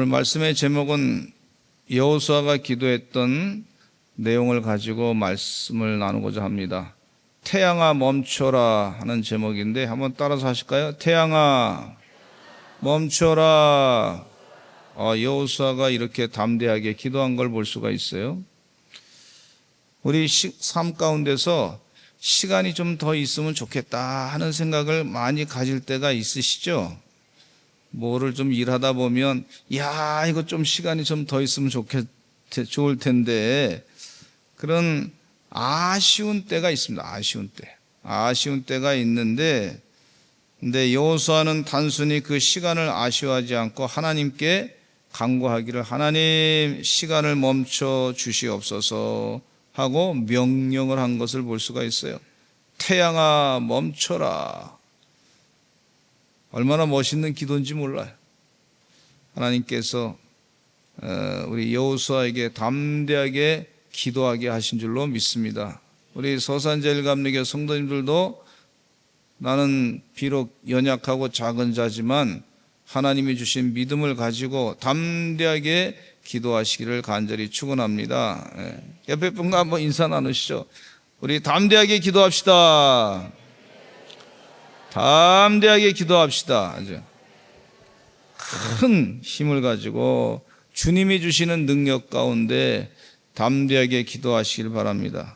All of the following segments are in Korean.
말씀의 제목은 여호수아가 기도했던 내용을 가지고 말씀을 나누고자 합니다. 태양아 멈춰라 하는 제목인데 한번 따라서 하실까요? 태양아 멈춰라. 여호수아가 이렇게 담대하게 기도한 걸 볼 수가 있어요. 우리 삶 가운데서 시간이 좀 더 있으면 좋겠다 하는 생각을 많이 가질 때가 있으시죠? 뭐를 좀 일하다 보면 이거 좀 시간이 좀 더 있으면 좋을 텐데 그런 아쉬운 때가 있습니다. 아쉬운 때가 있는데 근데 여호수아는 단순히 그 시간을 아쉬워하지 않고 하나님께 간구하기를 하나님 시간을 멈춰 주시옵소서 하고 명령을 한 것을 볼 수가 있어요. 태양아 멈춰라. 얼마나 멋있는 기도인지 몰라요. 하나님께서 우리 여호수아에게 담대하게 기도하게 하신 줄로 믿습니다. 우리 서산제일감리교 성도님들도 나는 비록 연약하고 작은 자지만 하나님이 주신 믿음을 가지고 담대하게 기도하시기를 간절히 축원합니다. 옆에 분과 한번 인사 나누시죠. 우리 담대하게 기도합시다. 담대하게 기도합시다. 아주 큰 힘을 가지고 주님이 주시는 능력 가운데 담대하게 기도하시길 바랍니다.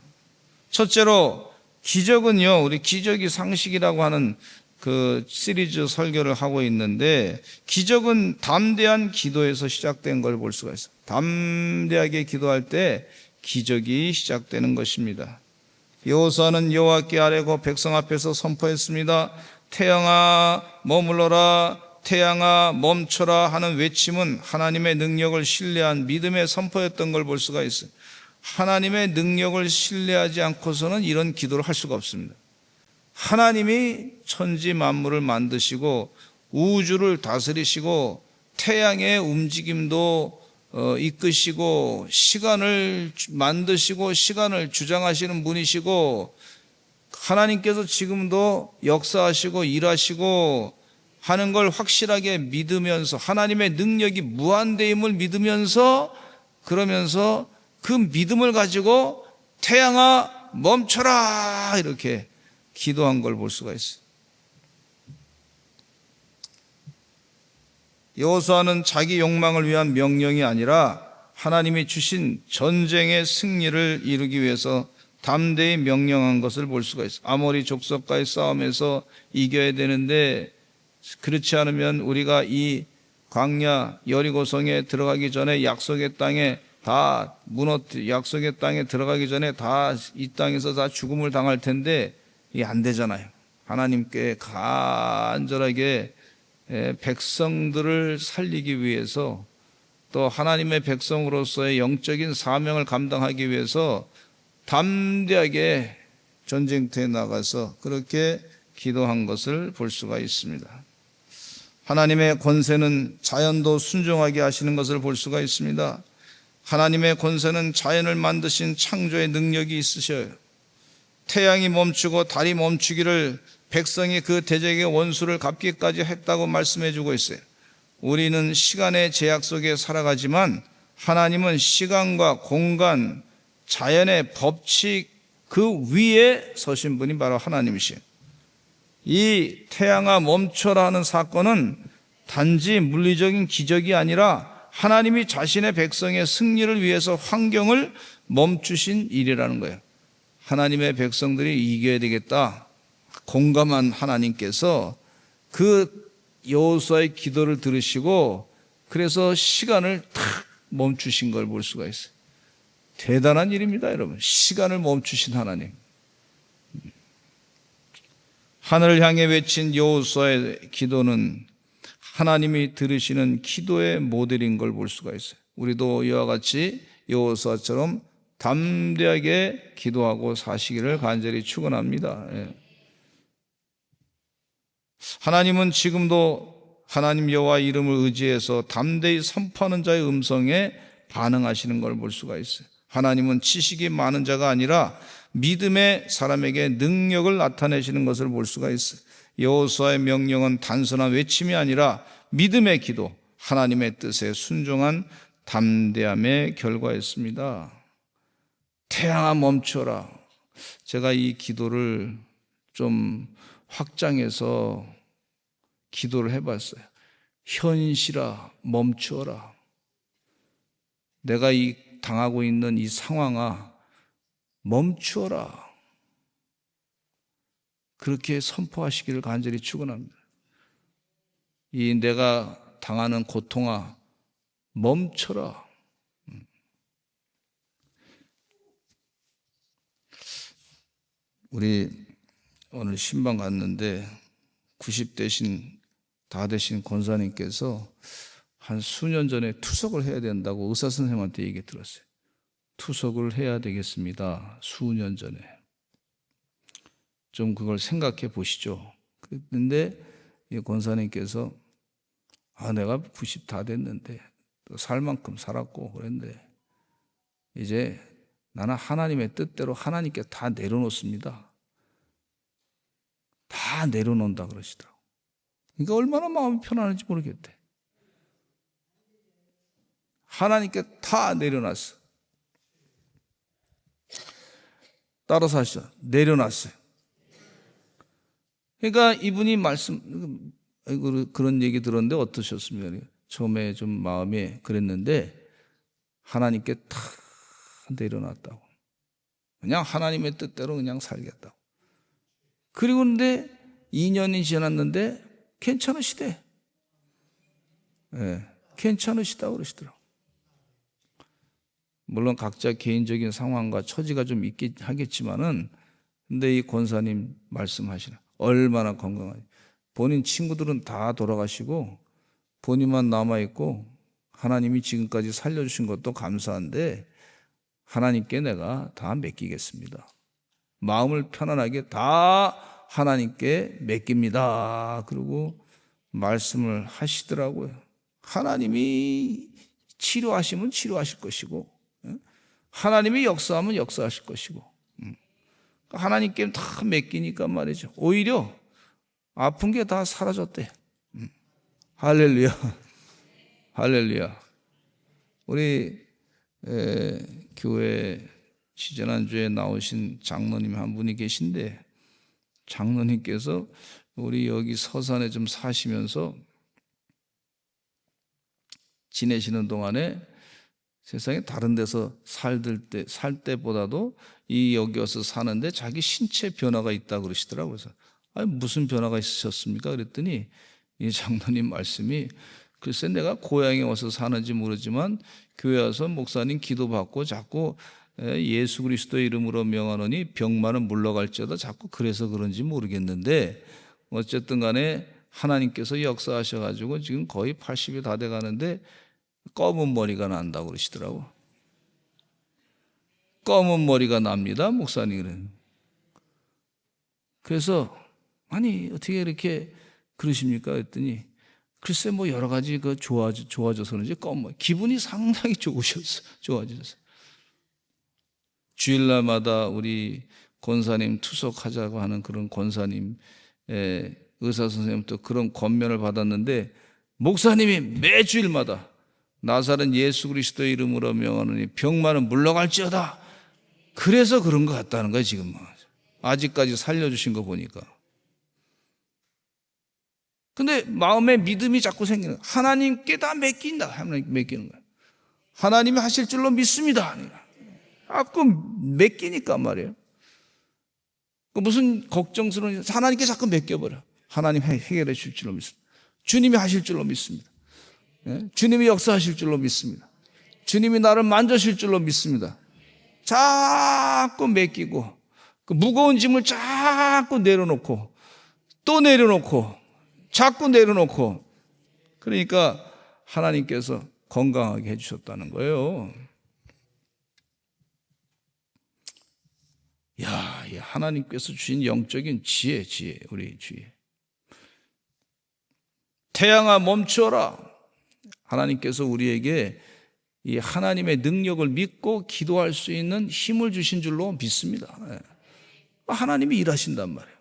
첫째로 기적은요, 우리 기적이 상식이라고 하는 그 시리즈 설교를 하고 있는데 기적은 담대한 기도에서 시작된 걸 볼 수가 있어요. 담대하게 기도할 때 기적이 시작되는 것입니다. 여호수아는 여호와께 아뢰고 백성 앞에서 선포했습니다. 태양아 머물러라, 태양아 멈춰라 하는 외침은 하나님의 능력을 신뢰한 믿음의 선포였던 걸 볼 수가 있어요. 하나님의 능력을 신뢰하지 않고서는 이런 기도를 할 수가 없습니다. 하나님이 천지 만물을 만드시고 우주를 다스리시고 태양의 움직임도 이끄시고 시간을 만드시고 시간을 주장하시는 분이시고 하나님께서 지금도 역사하시고 일하시고 하는 걸 확실하게 믿으면서 하나님의 능력이 무한대임을 믿으면서 그러면서 그 믿음을 가지고 태양아 멈춰라 이렇게 기도한 걸 볼 수가 있어요. 여호수아는 자기 욕망을 위한 명령이 아니라 하나님이 주신 전쟁의 승리를 이루기 위해서 담대히 명령한 것을 볼 수가 있어요. 아모리 족속과의 싸움에서 이겨야 되는데 그렇지 않으면 우리가 이 광야 여리고성에 들어가기 전에 약속의 땅에 약속의 땅에 들어가기 전에 다 이 땅에서 다 죽음을 당할 텐데 이게 안 되잖아요. 하나님께 간절하게 백성들을 살리기 위해서 또 하나님의 백성으로서의 영적인 사명을 감당하기 위해서 담대하게 전쟁터에 나가서 그렇게 기도한 것을 볼 수가 있습니다. 하나님의 권세는 자연도 순종하게 하시는 것을 볼 수가 있습니다. 하나님의 권세는 자연을 만드신 창조의 능력이 있으셔요. 태양이 멈추고 달이 멈추기를 백성이 그 대적의 원수를 갚기까지 했다고 말씀해 주고 있어요. 우리는 시간의 제약 속에 살아가지만 하나님은 시간과 공간, 자연의 법칙 그 위에 서신 분이 바로 하나님이시에요. 이 태양아 멈춰라 하는 사건은 단지 물리적인 기적이 아니라 하나님이 자신의 백성의 승리를 위해서 환경을 멈추신 일이라는 거예요. 하나님의 백성들이 이겨야 되겠다 공감한 하나님께서 그 여호수아의 기도를 들으시고 그래서 시간을 탁 멈추신 걸 볼 수가 있어요. 대단한 일입니다, 여러분. 시간을 멈추신 하나님. 하늘을 향해 외친 여호수아의 기도는 하나님이 들으시는 기도의 모델인 걸 볼 수가 있어요. 우리도 이와 같이 여호수아처럼 담대하게 기도하고 사시기를 간절히 축원합니다. 하나님은 지금도 하나님 여호와 이름을 의지해서 담대히 선포하는 자의 음성에 반응하시는 걸 볼 수가 있어요. 하나님은 지식이 많은 자가 아니라 믿음의 사람에게 능력을 나타내시는 것을 볼 수가 있어요. 여호수아의 명령은 단순한 외침이 아니라 믿음의 기도, 하나님의 뜻에 순종한 담대함의 결과였습니다. 태양아 멈춰라. 제가 이 기도를 좀 확장해서 기도를 해봤어요. 현실아 멈춰라. 내가 이 당하고 있는 이 상황아 멈추어라. 그렇게 선포하시기를 간절히 축원합니다. 이 내가 당하는 고통아 멈춰라. 우리 오늘 신방 갔는데 90대신 다 되신 권사님께서 한 수년 전에 투석을 해야 된다고 의사 선생님한테 얘기 들었어요. 투석을 해야 되겠습니다. 수년 전에. 좀 그걸 생각해 보시죠. 그런데 이 권사님께서 내가 90 다 됐는데 또 살 만큼 살았고 그랬는데 이제 나는 하나님의 뜻대로 하나님께 다 내려놓습니다. 다 내려놓는다 그러시더라고요. 그러니까 얼마나 마음이 편안한지 모르겠대. 하나님께 다 내려놨어. 따라서 하시죠. 내려놨어요. 그러니까 이분이 그런 얘기 들었는데 어떠셨습니까? 처음에 좀 마음에 그랬는데 하나님께 다 내려놨다고. 그냥 하나님의 뜻대로 그냥 살겠다고. 그리고 근데 2년이 지났는데 괜찮으시대. 네, 괜찮으시다고 그러시더라고요. 물론 각자 개인적인 상황과 처지가 좀 있긴 하겠지만은 근데 이 권사님 말씀하시나 얼마나 건강하지. 본인 친구들은 다 돌아가시고 본인만 남아있고 하나님이 지금까지 살려주신 것도 감사한데 하나님께 내가 다 맡기겠습니다. 마음을 편안하게 다 하나님께 맡깁니다. 그리고 말씀을 하시더라고요. 하나님이 치료하시면 치료하실 것이고 하나님이 역사하면 역사하실 것이고 하나님께 다 맡기니까 말이죠. 오히려 아픈 게 다 사라졌대. 할렐루야. 할렐루야. 우리 교회 지난주에 나오신 장로님 한 분이 계신데 장로님께서 우리 여기 서산에 좀 사시면서 지내시는 동안에 세상에 다른 데서 살 때보다도 이 여기 와서 사는데 자기 신체 변화가 있다고 그러시더라고요. 그래서 무슨 변화가 있으셨습니까? 그랬더니 이 장로님 말씀이 글쎄 내가 고향에 와서 사는지 모르지만 교회 와서 목사님 기도받고 자꾸 예수 그리스도의 이름으로 명하노니 병만은 물러갈지어다 자꾸 그래서 그런지 모르겠는데 어쨌든 간에 하나님께서 역사하셔가지고 지금 거의 80이 다 돼가는데 검은 머리가 난다고 그러시더라고. 검은 머리가 납니다, 목사님은. 그래서 아니 어떻게 이렇게 그러십니까? 했더니 글쎄 뭐 여러 가지 좋아져서 그런지 기분이 상당히 좋아졌어요. 주일날마다 우리 권사님 투석하자고 하는 그런 권사님 의사 선생님부터 그런 권면을 받았는데 목사님이 매주일마다 나사렛 예수 그리스도의 이름으로 명하노니 병만은 물러갈지어다. 그래서 그런 것 같다는 거예요. 지금 아직까지 살려주신 거 보니까. 근데 마음에 믿음이 자꾸 생기는 거예요. 하나님께 다 맡긴다. 하나님께 맡기는 거예요. 하나님이 하실 줄로 믿습니다. 자꾸 맡기니까 말이에요. 무슨 걱정스러운 하나님께 자꾸 맡겨버려. 하나님 해결해 줄 줄로 믿습니다. 주님이 하실 줄로 믿습니다. 주님이 역사하실 줄로 믿습니다. 주님이 나를 만져실 줄로 믿습니다. 자꾸 맡기고 그 무거운 짐을 자꾸 내려놓고 또 내려놓고 자꾸 내려놓고 그러니까 하나님께서 건강하게 해주셨다는 거예요. 야, 하나님께서 주신 영적인 지혜, 우리 지혜. 태양아 멈춰라. 하나님께서 우리에게 이 하나님의 능력을 믿고 기도할 수 있는 힘을 주신 줄로 믿습니다. 하나님이 일하신단 말이에요.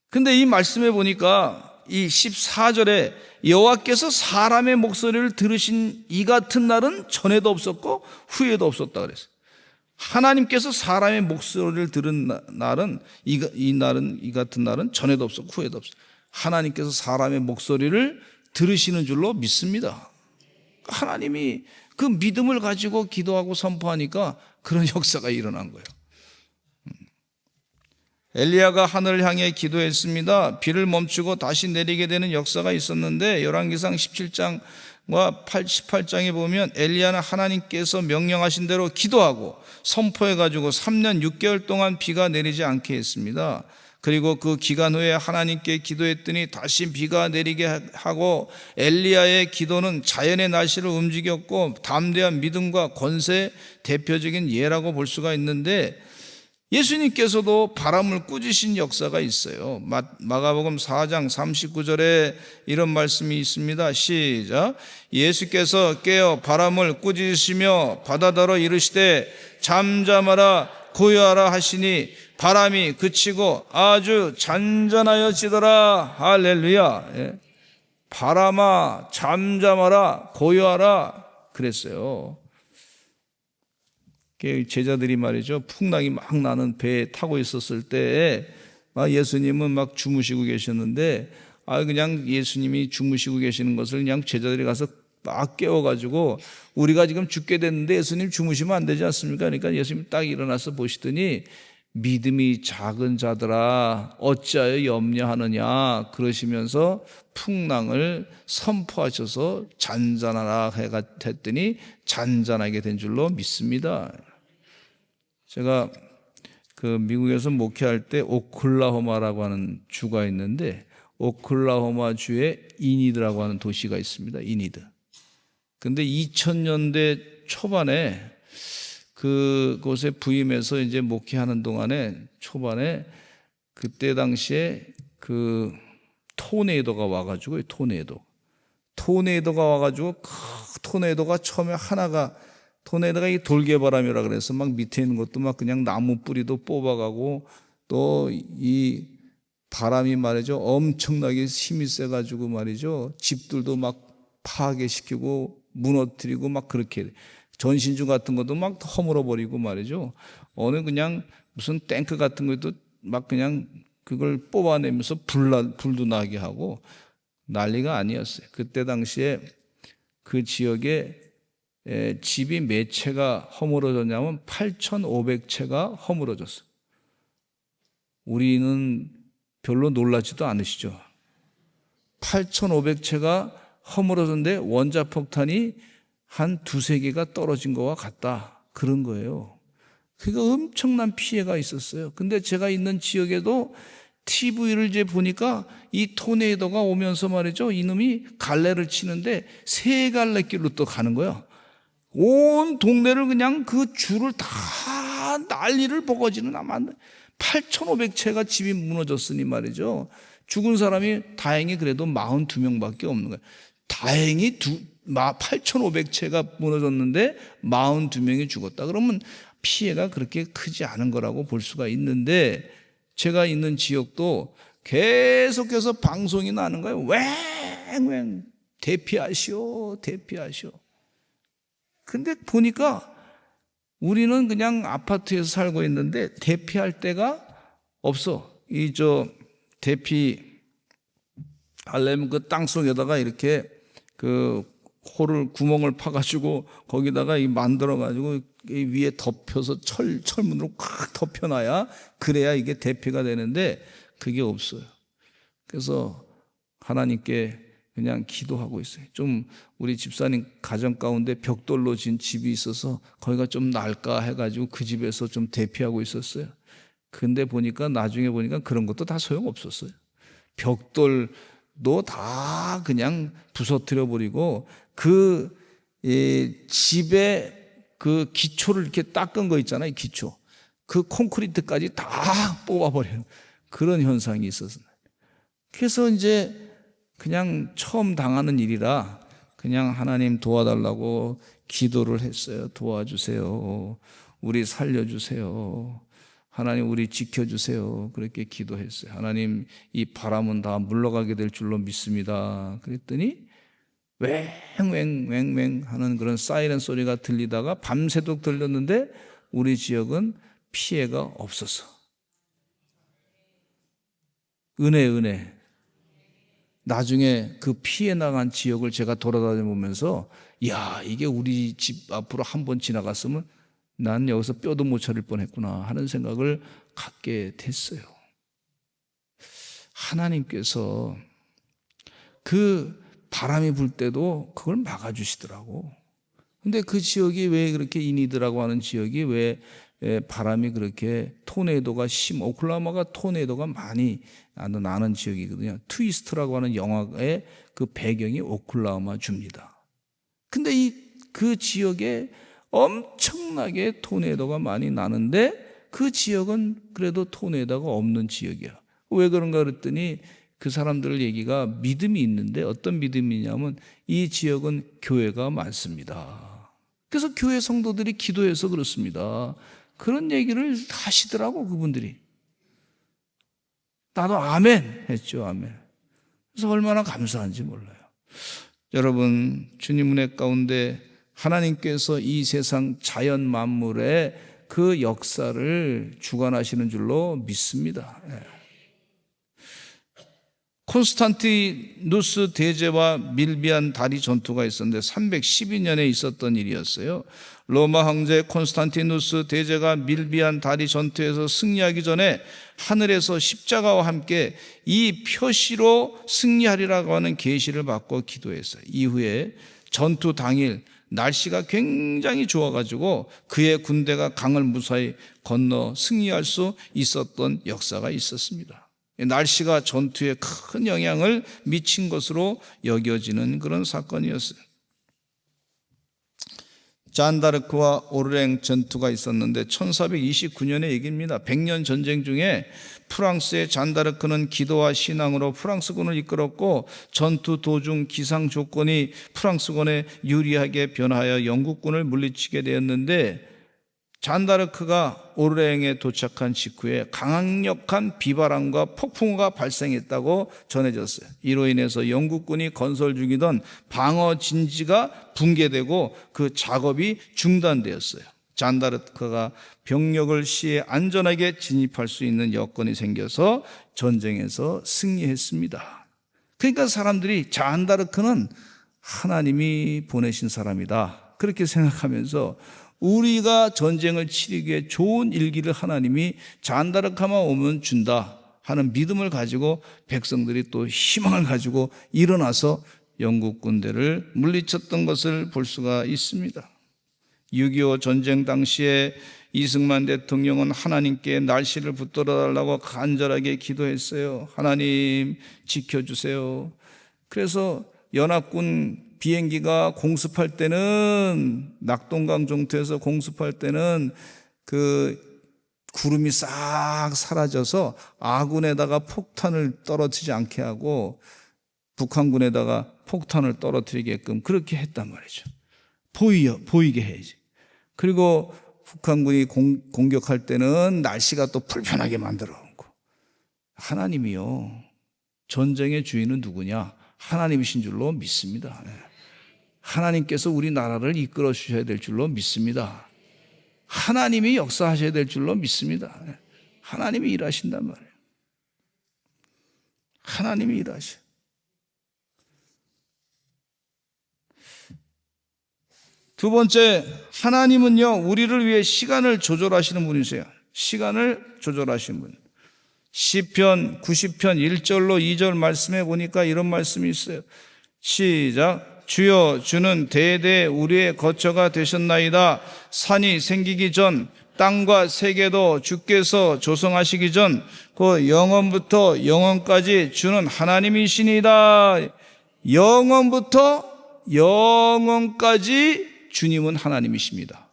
근데 이 말씀에 보니까 이 14절에 여호와께서 사람의 목소리를 들으신 이 같은 날은 전에도 없었고 후에도 없었다 그랬어요. 하나님께서 사람의 목소리를 들은 날은 이 같은 날은 전에도 없었고 후에도 없어요. 하나님께서 사람의 목소리를 들으시는 줄로 믿습니다. 하나님이 그 믿음을 가지고 기도하고 선포하니까 그런 역사가 일어난 거예요. 엘리야가 하늘을 향해 기도했습니다. 비를 멈추고 다시 내리게 되는 역사가 있었는데 열왕기상 17장과 18장에 보면 엘리야는 하나님께서 명령하신 대로 기도하고 선포해가지고 3년 6개월 동안 비가 내리지 않게 했습니다. 그리고 그 기간 후에 하나님께 기도했더니 다시 비가 내리게 하고 엘리야의 기도는 자연의 날씨를 움직였고 담대한 믿음과 권세의 대표적인 예라고 볼 수가 있는데 예수님께서도 바람을 꾸짖으신 역사가 있어요. 마가복음 4장 39절에 이런 말씀이 있습니다. 시작. 예수께서 깨어 바람을 꾸짖으시며 바다더러 이르시되 잠잠하라 고요하라 하시니 바람이 그치고 아주 잔잔하여지더라. 할렐루야. 예. 바람아 잠잠하라 고요하라 그랬어요. 제자들이 말이죠, 풍랑이 막 나는 배에 타고 있었을 때 예수님은 막 주무시고 계셨는데 그냥 예수님이 주무시고 계시는 것을 그냥 제자들이 가서 막 깨워가지고 우리가 지금 죽게 됐는데 예수님 주무시면 안 되지 않습니까? 그러니까 예수님이 딱 일어나서 보시더니 믿음이 작은 자들아 어찌하여 염려하느냐 그러시면서 풍랑을 선포하셔서 잔잔하라 했더니 잔잔하게 된 줄로 믿습니다. 제가 그 미국에서 목회할 때 오클라호마라고 하는 주가 있는데 오클라호마 주에 이니드라고 하는 도시가 있습니다. 이니드. 근데 2000년대 초반에 그곳에 부임해서 이제 목회하는 동안에 초반에 그때 당시에 그 토네이도가 와가지고 토네이도가 와가지고 토네이도가 처음에 토네이도가 이 돌개바람이라 그래서 막 밑에 있는 것도 막 그냥 나무 뿌리도 뽑아가고 또 이 바람이 말이죠 엄청나게 힘이 세가지고 말이죠 집들도 막 파괴시키고 무너뜨리고 막 그렇게 전신주 같은 것도 막 허물어버리고 말이죠. 어느 그냥 무슨 탱크 같은 것도 막 그냥 그걸 뽑아내면서 불도 나게 하고 난리가 아니었어요. 그때 당시에 그 지역에 집이 몇 채가 허물어졌냐면 8,500채가 허물어졌어요. 우리는 별로 놀라지도 않으시죠. 8,500채가 허물어졌는데 원자폭탄이 한 두세 개가 떨어진 것과 같다. 그런 거예요. 그러니까 엄청난 피해가 있었어요. 근데 제가 있는 지역에도 TV를 이제 보니까 이 토네이도가 오면서 말이죠. 이놈이 갈래를 치는데 세 갈래 길로 또 가는 거야. 온 동네를 그냥 그 줄을 다 난리를 버거지는 않았는데 8,500채가 집이 무너졌으니 말이죠. 죽은 사람이 다행히 그래도 42명밖에 없는 거예요. 다행히 8,500채가 무너졌는데 42명이 죽었다. 그러면 피해가 그렇게 크지 않은 거라고 볼 수가 있는데 제가 있는 지역도 계속해서 방송이 나는 거예요. 왱왱 대피하시오. 근데 보니까 우리는 그냥 아파트에서 살고 있는데 대피할 데가 없어. 대피하려면 그 땅속에다가 이렇게 그 구멍을 파가지고 거기다가 만들어가지고 위에 덮여서 철문으로 꽉 덮여놔야 그래야 이게 대피가 되는데 그게 없어요. 그래서 하나님께 그냥 기도하고 있어요. 좀 우리 집사님 가정 가운데 벽돌로 진 집이 있어서 거기가 좀 나을까 해가지고 그 집에서 좀 대피하고 있었어요. 근데 나중에 보니까 그런 것도 다 소용없었어요. 벽돌도 다 그냥 부서뜨려 버리고 그 집에 그 기초를 이렇게 닦은 거 있잖아요. 기초. 그 콘크리트까지 다 뽑아버리는 그런 현상이 있었어요. 그래서 이제 그냥 처음 당하는 일이라 그냥 하나님 도와달라고 기도를 했어요. 도와주세요. 우리 살려주세요. 하나님 우리 지켜주세요. 그렇게 기도했어요. 하나님 이 바람은 다 물러가게 될 줄로 믿습니다. 그랬더니 왱왱왱왱 하는 그런 사이렌 소리가 들리다가 밤새도록 들렸는데 우리 지역은 피해가 없었어. 은혜. 나중에 그 피해 나간 지역을 제가 돌아다녀 보면서 야, 이게 우리 집 앞으로 한번 지나갔으면 난 여기서 뼈도 못 차릴 뻔했구나 하는 생각을 갖게 됐어요. 하나님께서 그 바람이 불 때도 그걸 막아주시더라고. 근데 그 지역이 왜 그렇게 이니드라고 하는 지역이 왜 바람이 그렇게 토네이도가 오클라호마가 토네이도가 많이 나는 지역이거든요. 트위스트라고 하는 영화의 그 배경이 오클라호마 주입니다. 근데 그 지역에 엄청나게 토네이도가 많이 나는데 그 지역은 그래도 토네이도가 없는 지역이야. 왜 그런가 그랬더니 그 사람들 얘기가 믿음이 있는데 어떤 믿음이냐면 이 지역은 교회가 많습니다. 그래서 교회 성도들이 기도해서 그렇습니다. 그런 얘기를 하시더라고 그분들이. 나도 아멘 했죠. 아멘. 그래서 얼마나 감사한지 몰라요. 여러분 주님 은혜 가운데 하나님께서 이 세상 자연 만물의 그 역사를 주관하시는 줄로 믿습니다. 콘스탄티누스 대제와 밀비안 다리 전투가 있었는데 312년에 있었던 일이었어요. 로마 황제 콘스탄티누스 대제가 밀비안 다리 전투에서 승리하기 전에 하늘에서 십자가와 함께 이 표시로 승리하리라고 하는 계시를 받고 기도했어요. 이후에 전투 당일 날씨가 굉장히 좋아가지고 그의 군대가 강을 무사히 건너 승리할 수 있었던 역사가 있었습니다. 날씨가 전투에 큰 영향을 미친 것으로 여겨지는 그런 사건이었어요. 잔다르크와 오르랭 전투가 있었는데 1429년의 얘기입니다. 100년 전쟁 중에 프랑스의 잔다르크는 기도와 신앙으로 프랑스군을 이끌었고 전투 도중 기상 조건이 프랑스군에 유리하게 변하여 영국군을 물리치게 되었는데 잔다르크가 오르랭에 도착한 직후에 강력한 비바람과 폭풍우가 발생했다고 전해졌어요. 이로 인해서 영국군이 건설 중이던 방어 진지가 붕괴되고 그 작업이 중단되었어요. 잔다르크가 병력을 시에 안전하게 진입할 수 있는 여건이 생겨서 전쟁에서 승리했습니다. 그러니까 사람들이 잔다르크는 하나님이 보내신 사람이다 그렇게 생각하면서 우리가 전쟁을 치르기 위해 좋은 일기를 하나님이 잔다르크만 오면 준다 하는 믿음을 가지고 백성들이 또 희망을 가지고 일어나서 영국 군대를 물리쳤던 것을 볼 수가 있습니다. 6.25 전쟁 당시에 이승만 대통령은 하나님께 날씨를 붙들어 달라고 간절하게 기도했어요. 하나님 지켜주세요. 그래서 연합군 비행기가 공습할 때는 낙동강 종토에서 공습할 때는 그 구름이 싹 사라져서 아군에다가 폭탄을 떨어뜨리지 않게 하고 북한군에다가 폭탄을 떨어뜨리게끔 그렇게 했단 말이죠. 보이게 해야지. 그리고 북한군이 공격할 때는 날씨가 또 불편하게 만들어 놓고. 하나님이요, 전쟁의 주인은 누구냐? 하나님이신 줄로 믿습니다. 하나님께서 우리나라를 이끌어 주셔야 될 줄로 믿습니다. 하나님이 역사하셔야 될 줄로 믿습니다. 하나님이 일하신단 말이에요. 하나님이 일하셔. 두 번째, 하나님은요 우리를 위해 시간을 조절하시는 분이세요. 시간을 조절하시는 분. 시편 90편 1절로 2절 말씀해 보니까 이런 말씀이 있어요. 시작. 주여, 주는 대대 우리의 거처가 되셨나이다. 산이 생기기 전 땅과 세계도 주께서 조성하시기 전 그 영원부터 영원까지 주는 하나님이시니이다. 영원부터 영원까지 주님은 하나님이십니다.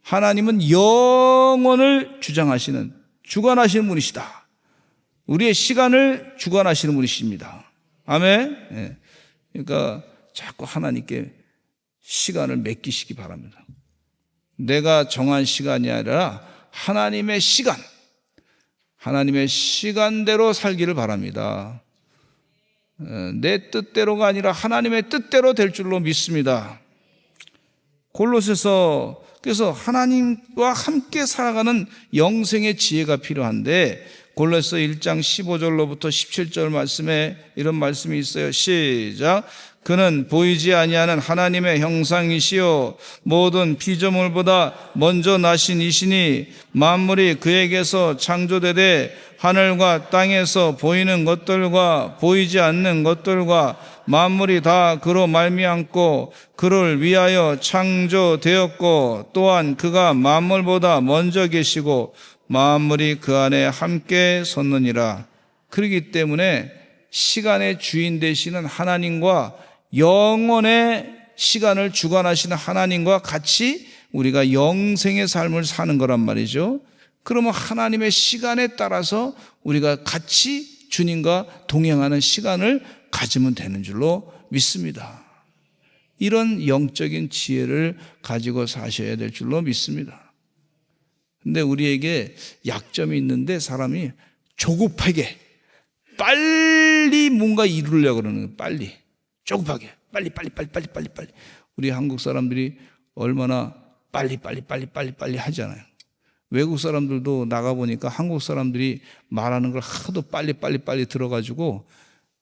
하나님은 영원을 주관하시는 분이시다. 우리의 시간을 주관하시는 분이십니다. 아멘. 네. 그러니까 자꾸 하나님께 시간을 맡기시기 바랍니다. 내가 정한 시간이 아니라 하나님의 시간, 하나님의 시간대로 살기를 바랍니다. 내 뜻대로가 아니라 하나님의 뜻대로 될 줄로 믿습니다. 골로새서 그래서 하나님과 함께 살아가는 영생의 지혜가 필요한데 골로새 1장 15절로부터 17절 말씀에 이런 말씀이 있어요. 시작. 그는 보이지 아니하는 하나님의 형상이시요 모든 피조물보다 먼저 나신 이시니 만물이 그에게서 창조되되 하늘과 땅에서 보이는 것들과 보이지 않는 것들과 만물이 다 그로 말미암고 그를 위하여 창조되었고 또한 그가 만물보다 먼저 계시고 만물이 그 안에 함께 섰느니라. 그렇기 때문에 시간의 주인 되시는 하나님과 영원의 시간을 주관하시는 하나님과 같이 우리가 영생의 삶을 사는 거란 말이죠. 그러면 하나님의 시간에 따라서 우리가 같이 주님과 동행하는 시간을 가지면 되는 줄로 믿습니다. 이런 영적인 지혜를 가지고 사셔야 될 줄로 믿습니다. 근데 우리에게 약점이 있는데 사람이 조급하게 빨리 뭔가 이루려고 그러는 거예요. 빨리. 조급하게. 빨리. 우리 한국 사람들이 얼마나 빨리 하잖아요. 외국 사람들도 나가보니까 한국 사람들이 말하는 걸 하도 빨리 들어가지고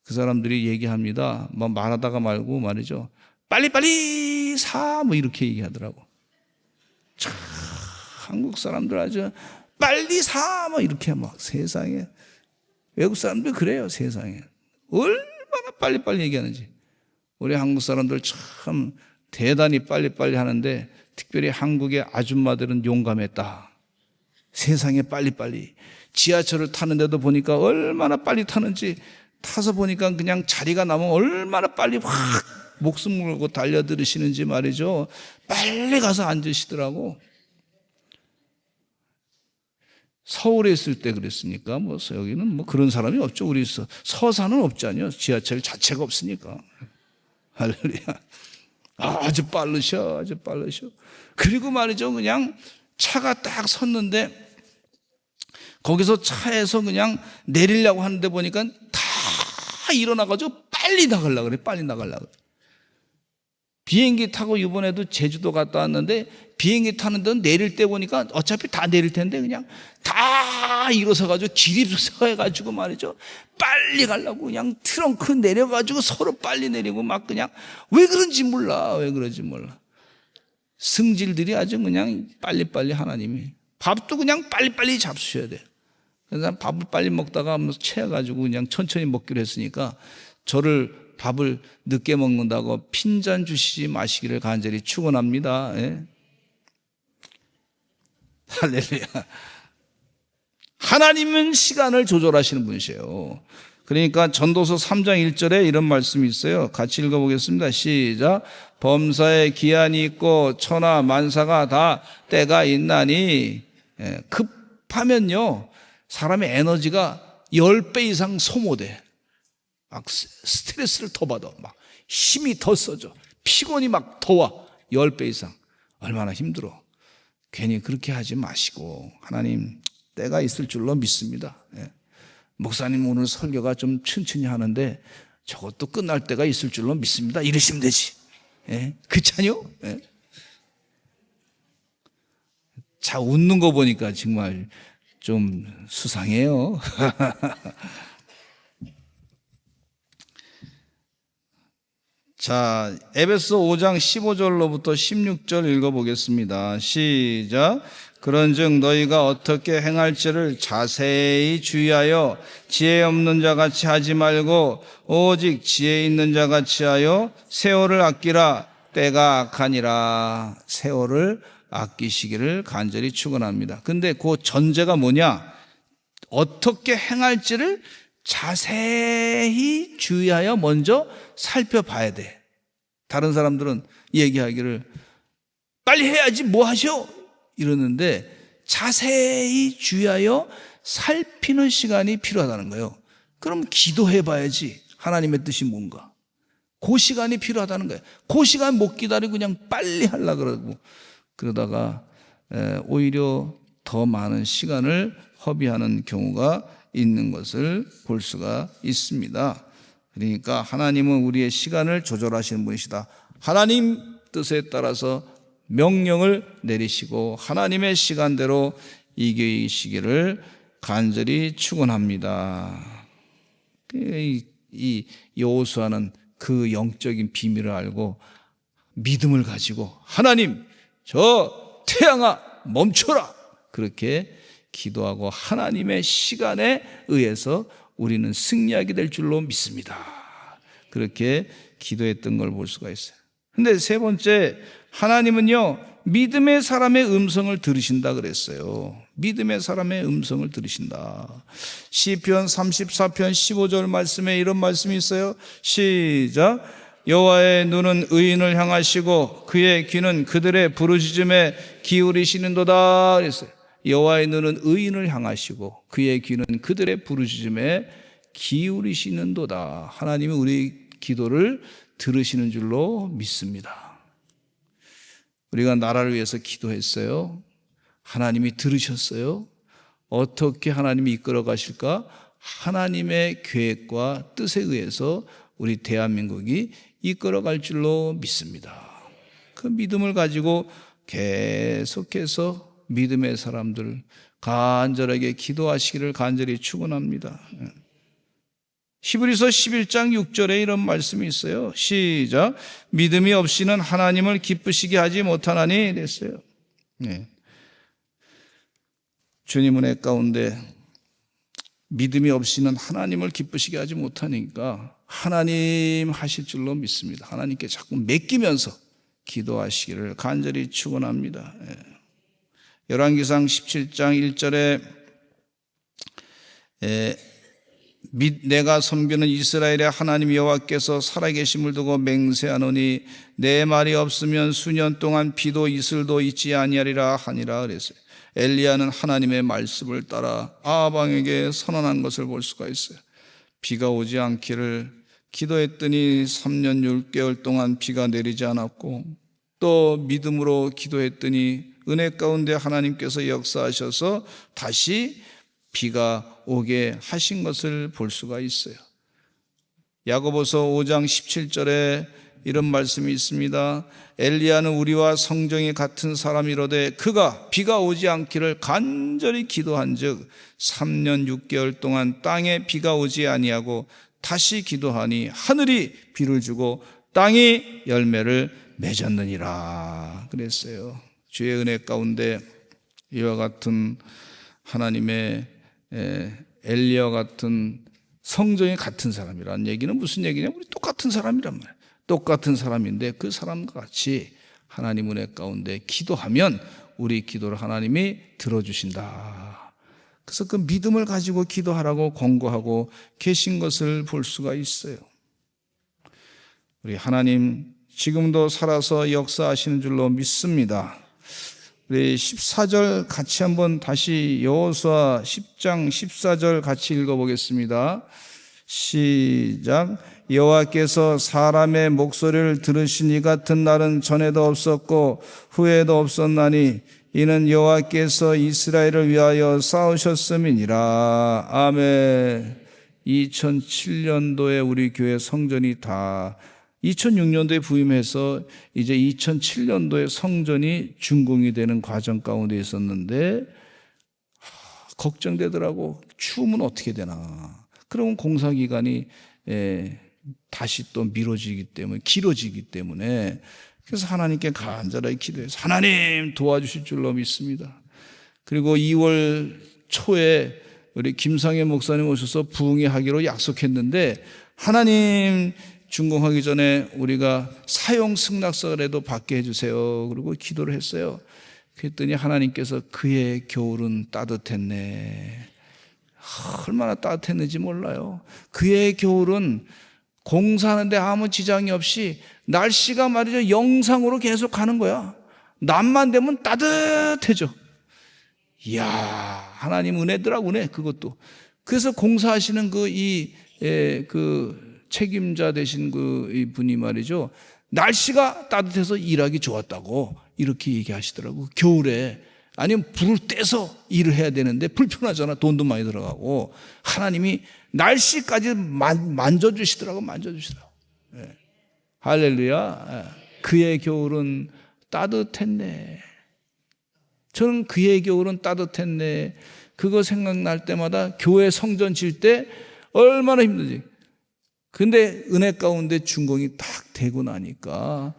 그 사람들이 얘기합니다. 뭐 말하다가 말고 말이죠. 빨리 사! 뭐 이렇게 얘기하더라고. 참, 한국 사람들 아주 빨리 사! 뭐 이렇게 막 세상에. 외국 사람들 그래요, 세상에. 얼마나 빨리 얘기하는지. 우리 한국 사람들 참 대단히 빨리 하는데 특별히 한국의 아줌마들은 용감했다. 세상에 빨리. 지하철을 타는데도 보니까 얼마나 빨리 타는지 타서 보니까 그냥 자리가 나면 얼마나 빨리 확 목숨 걸고 달려들으시는지 말이죠. 빨리 가서 앉으시더라고. 서울에 있을 때 그랬으니까 뭐 여기는 뭐 그런 사람이 없죠. 우리 서산은 없잖아요. 지하철 자체가 없으니까. 할렐루야. 아주 빠르셔. 그리고 말이죠. 그냥 차가 딱 섰는데 거기서 차에서 그냥 내리려고 하는데 보니까 다 일어나가지고 빨리 나가려고 그래. 비행기 타고 이번에도 제주도 갔다 왔는데 비행기 타는 데는 내릴 때 보니까 어차피 다 내릴 텐데 그냥 다 일어서가지고 기립서해가지고 말이죠. 빨리 가려고 그냥 트렁크 내려가지고 서로 빨리 내리고 막 그냥 왜 그런지 몰라. 승질들이 아주 그냥 빨리 하나님이. 밥도 그냥 빨리 잡수셔야 돼. 그래서 밥을 빨리 먹다가 체해가지고 그냥 천천히 먹기로 했으니까 저를 밥을 늦게 먹는다고 핀잔 주시지 마시기를 간절히 축원합니다. 예? 할렐루야. 하나님은 시간을 조절하시는 분이세요. 그러니까 전도서 3장 1절에 이런 말씀이 있어요. 같이 읽어보겠습니다. 시작. 범사에 기한이 있고 천하 만사가 다 때가 있나니. 급하면요 사람의 에너지가 10배 이상 소모돼. 막 스트레스를 더 받아. 막 힘이 더 써져. 피곤이 막 더 와. 10배 이상. 얼마나 힘들어. 괜히 그렇게 하지 마시고 하나님 때가 있을 줄로 믿습니다. 목사님 오늘 설교가 좀 천천히 하는데 저것도 끝날 때가 있을 줄로 믿습니다. 이러시면 되지. 그렇잖요? 자, 웃는 거 보니까 정말 좀 수상해요. 자, 에베소 5장 15절로부터 16절 읽어보겠습니다. 시작. 그런즉 너희가 어떻게 행할지를 자세히 주의하여 지혜 없는 자같이 하지 말고 오직 지혜 있는 자같이 하여 세월을 아끼라. 때가 악하니라. 세월을 아끼시기를 간절히 축원합니다. 근데 그 전제가 뭐냐? 어떻게 행할지를 자세히 주의하여 먼저 살펴봐야 돼. 다른 사람들은 얘기하기를 빨리 해야지 뭐 하셔? 이러는데 자세히 주의하여 살피는 시간이 필요하다는 거예요. 그럼 기도해 봐야지. 하나님의 뜻이 뭔가. 그 시간이 필요하다는 거예요. 그 시간 못 기다리고 그냥 빨리 하려고 그러고 그러다가 오히려 더 많은 시간을 허비하는 경우가 있는 것을 볼 수가 있습니다. 그러니까 하나님은 우리의 시간을 조절하시는 분이시다. 하나님 뜻에 따라서 명령을 내리시고 하나님의 시간대로 이기시기를 간절히 축원합니다. 이 여호수아는 그 영적인 비밀을 알고 믿음을 가지고 하나님, 저 태양아 멈춰라, 그렇게 기도하고 하나님의 시간에 의해서 우리는 승리하게 될 줄로 믿습니다. 그렇게 기도했던 걸 볼 수가 있어요. 근데 세 번째, 하나님은요 믿음의 사람의 음성을 들으신다 그랬어요. 믿음의 사람의 음성을 들으신다. 시편 34편 15절 말씀에 이런 말씀이 있어요. 시작. 여호와의 눈은 의인을 향하시고 그의 귀는 그들의 부르짖음에 기울이시는도다 그랬어요. 여호와의 눈은 의인을 향하시고 그의 귀는 그들의 부르짖음에 기울이시는도다. 하나님이 우리 기도를 들으시는 줄로 믿습니다. 우리가 나라를 위해서 기도했어요. 하나님이 들으셨어요. 어떻게 하나님이 이끌어 가실까? 하나님의 계획과 뜻에 의해서 우리 대한민국이 이끌어 갈 줄로 믿습니다. 그 믿음을 가지고 계속해서 믿음의 사람들 간절하게 기도하시기를 간절히 축원합니다. 히브리서 11장 6절에 이런 말씀이 있어요. 시작. 믿음이 없이는 하나님을 기쁘시게 하지 못하나니 됐어요. 네. 주님 은혜 가운데 믿음이 없이는 하나님을 기쁘시게 하지 못하니까 하나님 하실 줄로 믿습니다. 하나님께 자꾸 맡기면서 기도하시기를 간절히 축원합니다. 열왕기상 17장 1절에 내가 섬기는 이스라엘의 하나님 여호와께서 살아계심을 두고 맹세하노니 내 말이 없으면 수년 동안 비도 이슬도 있지 아니하리라 하니라 그랬어요. 엘리야는 하나님의 말씀을 따라 아합왕에게 선언한 것을 볼 수가 있어요. 비가 오지 않기를 기도했더니 3년 6개월 동안 비가 내리지 않았고, 또 믿음으로 기도했더니 은혜 가운데 하나님께서 역사하셔서 다시 비가 오게 하신 것을 볼 수가 있어요. 야고보서 5장 17절에 이런 말씀이 있습니다. 엘리야는 우리와 성정이 같은 사람이로되 그가 비가 오지 않기를 간절히 기도한즉 3년 6개월 동안 땅에 비가 오지 아니하고 다시 기도하니 하늘이 비를 주고 땅이 열매를 맺었느니라 그랬어요. 주의 은혜 가운데 이와 같은 하나님의 엘리야와 같은 성정이 같은 사람이라는 얘기는 무슨 얘기냐? 우리 똑같은 사람이란 말이에요. 똑같은 사람인데 그 사람과 같이 하나님 은혜 가운데 기도하면 우리 기도를 하나님이 들어주신다. 그래서 그 믿음을 가지고 기도하라고 권고하고 계신 것을 볼 수가 있어요. 우리 하나님 지금도 살아서 역사하시는 줄로 믿습니다. 우리 14절 같이 한번 다시 여호수아 10장 14절 같이 읽어보겠습니다. 시작. 여호와께서 사람의 목소리를 들으신 이 같은 날은 전에도 없었고 후에도 없었나니 이는 여호와께서 이스라엘을 위하여 싸우셨음이니라. 아멘. 2007년도에 우리 교회 성전이 다 2006년도에 부임해서 이제 2007년도에 성전이 준공이 되는 과정 가운데 있었는데 걱정되더라고. 추우면 어떻게 되나. 그러면 공사기간이 다시 또 미뤄지기 때문에 길어지기 때문에 그래서 하나님께 간절하게 기도해서 하나님 도와주실 줄로 믿습니다. 그리고 2월 초에 우리 김상현 목사님 오셔서 부흥회하기로 약속했는데 하나님 준공하기 전에 우리가 사용 승낙서라도 받게 해주세요. 그리고 기도를 했어요. 그랬더니 하나님께서 그의 겨울은 따뜻했네. 얼마나 따뜻했는지 몰라요. 그의 겨울은 공사하는데 아무 지장이 없이 날씨가 말이죠 영상으로 계속 가는 거야. 낮만 되면 따뜻해져. 이야, 하나님 은혜더라고, 은혜. 그것도. 그래서 공사하시는 그 책임자 되신 그 분이 말이죠, 날씨가 따뜻해서 일하기 좋았다고 이렇게 얘기하시더라고. 겨울에 아니면 불을 떼서 일을 해야 되는데 불편하잖아. 돈도 많이 들어가고. 하나님이 날씨까지 만져주시더라고. 예. 할렐루야. 예. 그의 겨울은 따뜻했네. 저는 그의 겨울은 따뜻했네. 그거 생각날 때마다 교회 성전 질 때 얼마나 힘들지. 근데 은혜 가운데 준공이 딱 되고 나니까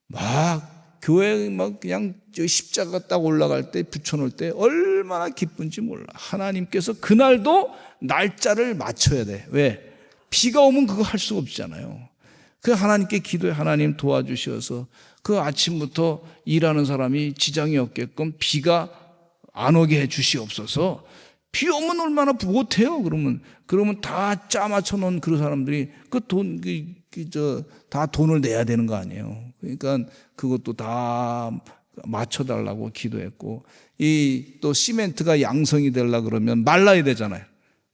막 교회 막 그냥 십자가 딱 올라갈 때 붙여놓을 때 얼마나 기쁜지 몰라. 하나님께서 그날도 날짜를 맞춰야 돼. 왜? 비가 오면 그거 할 수가 없잖아요. 그 하나님께 기도해. 하나님 도와주셔서 그 아침부터 일하는 사람이 지장이 없게끔 비가 안 오게 해 주시옵소서. 비 오면 얼마나 못해요. 그러면 다 짜맞춰 놓은 그 사람들이 다 돈을 내야 되는 거 아니에요. 그러니까 그것도 다 맞춰달라고 기도했고, 또 시멘트가 양성이 되려고 그러면 말라야 되잖아요.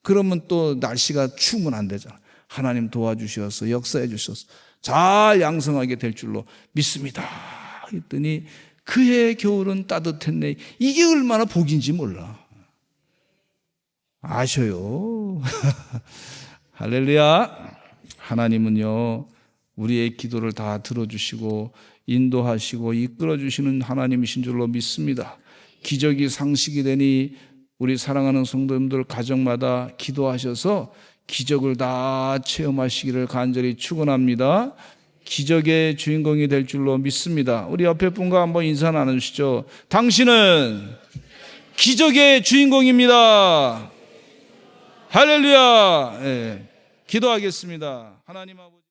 그러면 또 날씨가 추우면 안 되잖아요. 하나님 도와주셔서 역사해 주셔서 잘 양성하게 될 줄로 믿습니다. 했더니 그의 겨울은 따뜻했네. 이게 얼마나 복인지 몰라. 아셔요. 할렐루야. 하나님은요, 우리의 기도를 다 들어주시고 인도하시고 이끌어주시는 하나님이신 줄로 믿습니다. 기적이 상식이 되니 우리 사랑하는 성도님들 가정마다 기도하셔서 기적을 다 체험하시기를 간절히 축원합니다. 기적의 주인공이 될 줄로 믿습니다. 우리 옆에 분과 한번 인사 나누시죠. 당신은 기적의 주인공입니다. 할렐루야. 네. 기도하겠습니다. 하나님 아버지.